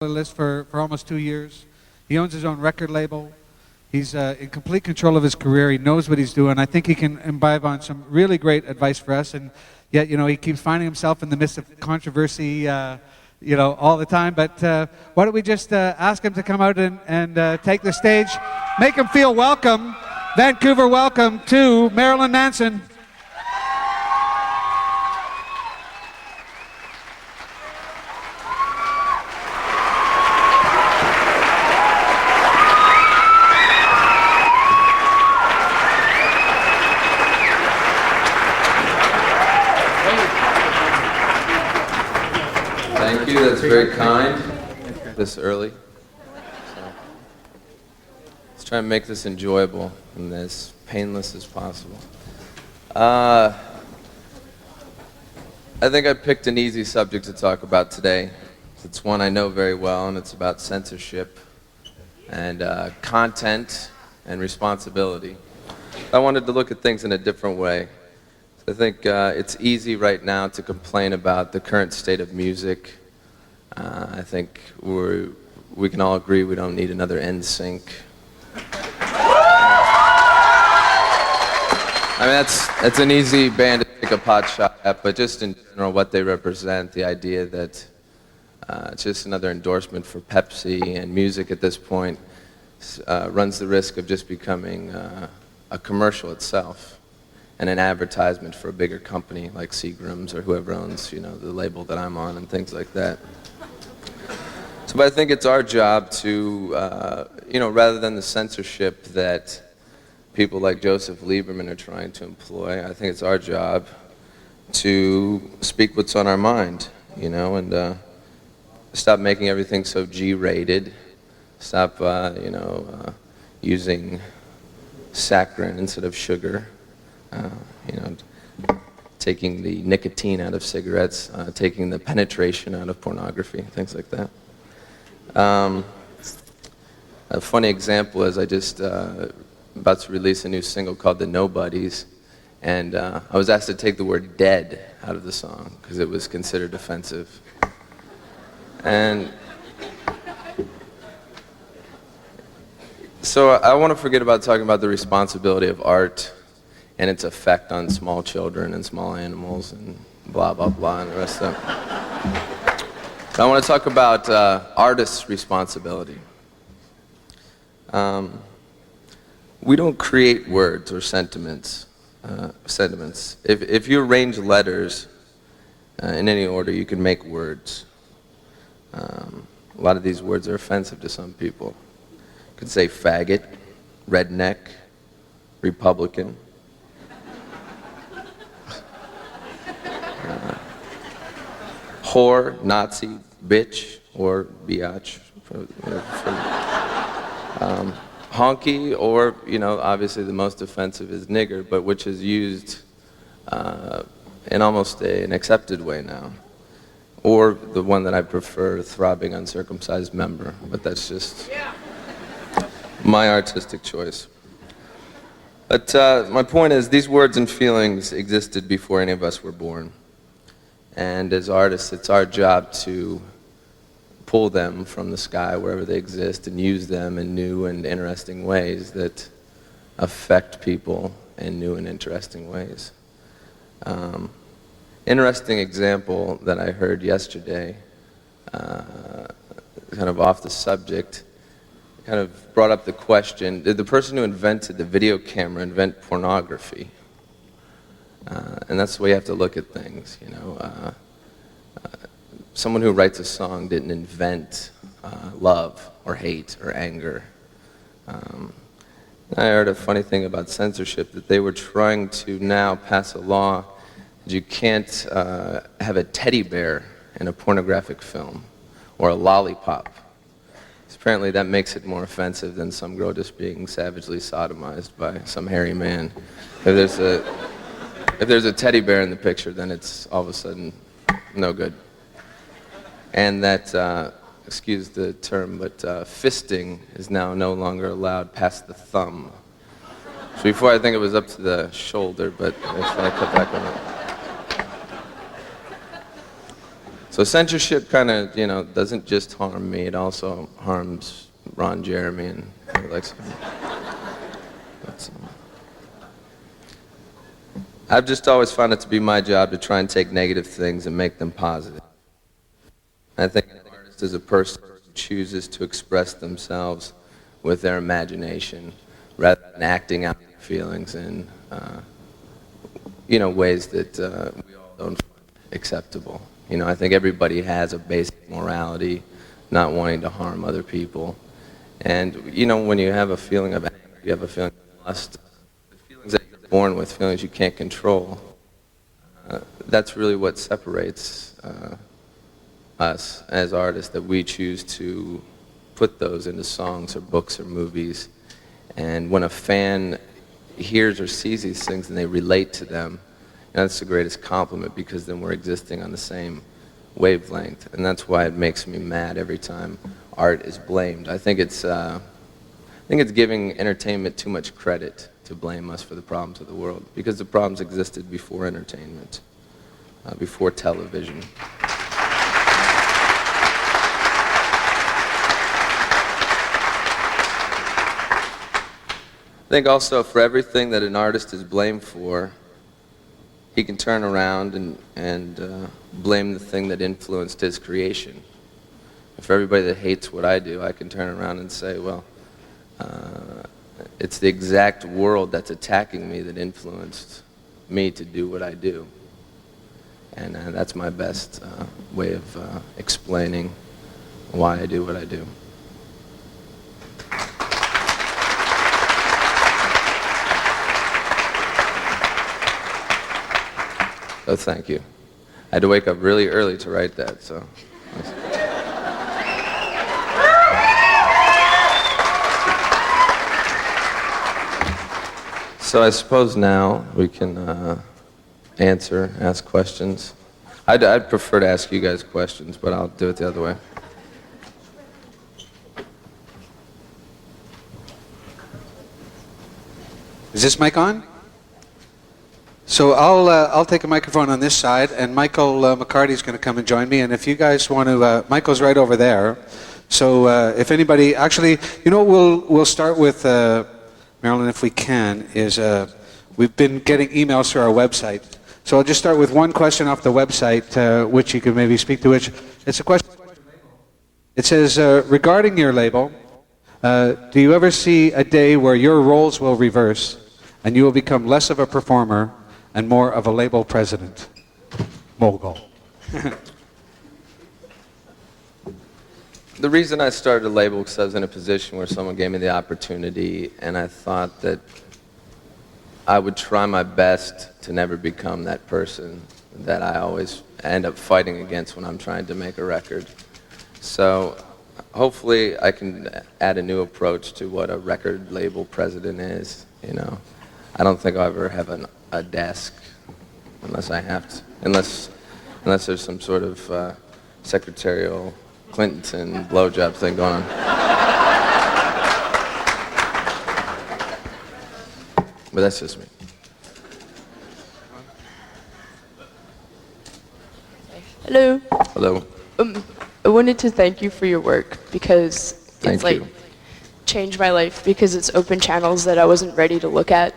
list for almost 2 years. He owns his own record label. He's in complete control of his career. He knows what he's doing. I think he can imbibe on some really great advice for us. And yet, he keeps finding himself in the midst of controversy, all the time. But why don't we just ask him to come out and take the stage, make him feel welcome. Vancouver, welcome to Marilyn Manson. Thank you, that's very kind, this early. So, let's try and make this enjoyable and as painless as possible. I think I picked an easy subject to talk about today. It's one I know very well, and it's about censorship and content and responsibility. I wanted to look at things in a different way. I think it's easy right now to complain about the current state of music. I think we can all agree we don't need another NSYNC. I mean, that's an easy band to take a pot shot at, but just in general, what they represent, the idea that it's just another endorsement for Pepsi, and music at this point runs the risk of just becoming a commercial itself and an advertisement for a bigger company like Seagram's or whoever owns, the label that I'm on and things like that. So, but I think it's our job to, rather than the censorship that people like Joseph Lieberman are trying to employ, I think it's our job to speak what's on our mind, and stop making everything so G-rated, stop, using saccharin instead of sugar, taking the nicotine out of cigarettes, taking the penetration out of pornography, things like that. A funny example is I just about to release a new single called The Nobodies, and I was asked to take the word dead out of the song because it was considered offensive. And so I want to forget about talking about the responsibility of art and its effect on small children and small animals and blah, blah, blah, and the rest of it. I want to talk about artists' responsibility. We don't create words or sentiments. If you arrange letters in any order, you can make words. A lot of these words are offensive to some people. You could say faggot, redneck, Republican. Whore, Nazi, bitch, or biatch. Honky, or, obviously the most offensive is nigger, but which is used in almost an accepted way now. Or the one that I prefer, throbbing uncircumcised member, but that's just my artistic choice. But my point is, these words and feelings existed before any of us were born. And as artists, it's our job to pull them from the sky wherever they exist and use them in new and interesting ways that affect people in new and interesting ways. Interesting example that I heard yesterday, kind of off the subject, kind of brought up the question, did the person who invented the video camera invent pornography? And that's the way you have to look at things, Someone who writes a song didn't invent love or hate or anger. I heard a funny thing about censorship, that they were trying to now pass a law that you can't have a teddy bear in a pornographic film or a lollipop. Apparently that makes it more offensive than some girl just being savagely sodomized by some hairy man. If there's a teddy bear in the picture, then it's all of a sudden no good. And that, excuse the term, but fisting is now no longer allowed past the thumb. So before I think it was up to the shoulder, but I just want to cut back on it. So censorship kind of, doesn't just harm me, it also harms Ron Jeremy and Alex. I've just always found it to be my job to try and take negative things and make them positive. I think an artist is a person who chooses to express themselves with their imagination rather than acting out their feelings in ways that we all don't find acceptable. I think everybody has a basic morality, not wanting to harm other people. And, when you have a feeling of anger, you have a feeling of lust, the feelings that you're born with, feelings you can't control, that's really what separates us as artists, that we choose to put those into songs or books or movies. And when a fan hears or sees these things and they relate to them, that's the greatest compliment, because then we're existing on the same wavelength. And that's why it makes me mad every time art is blamed. I think it's giving entertainment too much credit to blame us for the problems of the world, because the problems existed before entertainment, before television. I think also for everything that an artist is blamed for, he can turn around and blame the thing that influenced his creation. And for everybody that hates what I do, I can turn around and say, well, it's the exact world that's attacking me that influenced me to do what I do. And that's my best way of explaining why I do what I do. So thank you. I had to wake up really early to write that, so. So I suppose now we can ask questions. I'd prefer to ask you guys questions, but I'll do it the other way. Is this mic on? So I'll take a microphone on this side, and Michael McCarty's going to come and join me. And if you guys want to, Michael's right over there. So if anybody, actually, we'll start with Marilyn, if we can. We've been getting emails through our website. So I'll just start with one question off the website, which you could maybe speak to. Which it's a question. It says, regarding your label, do you ever see a day where your roles will reverse, and you will become less of a performer and more of a label president? Mogul. The reason I started a label was because I was in a position where someone gave me the opportunity, and I thought that I would try my best to never become that person that I always end up fighting against when I'm trying to make a record. So hopefully I can add a new approach to what a record label president is. I don't think I'll ever have a desk unless I have to, unless there's some sort of secretarial Clinton blowjob thing going on. But that's just me. Hello. Hello. I wanted to thank you for your work, because it's changed my life, because it's opened channels that I wasn't ready to look at,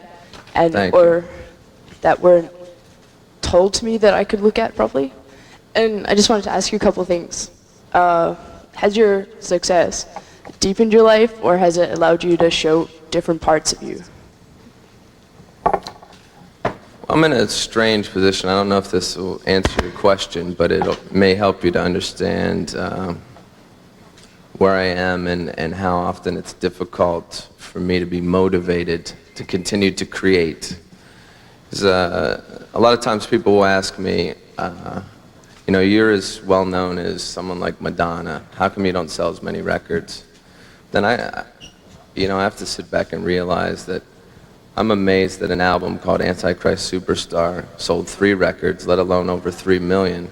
or that weren't told to me that I could look at probably. And I just wanted to ask you a couple things. Has your success deepened your life, or has it allowed you to show different parts of you? I'm in a strange position. I don't know if this will answer your question, but it may help you to understand where I am and how often it's difficult for me to be motivated to continue to create. Because a lot of times people will ask me, you're as well known as someone like Madonna. How come you don't sell as many records? Then I have to sit back and realize that I'm amazed that an album called Antichrist Superstar sold 3 records, let alone over 3 million.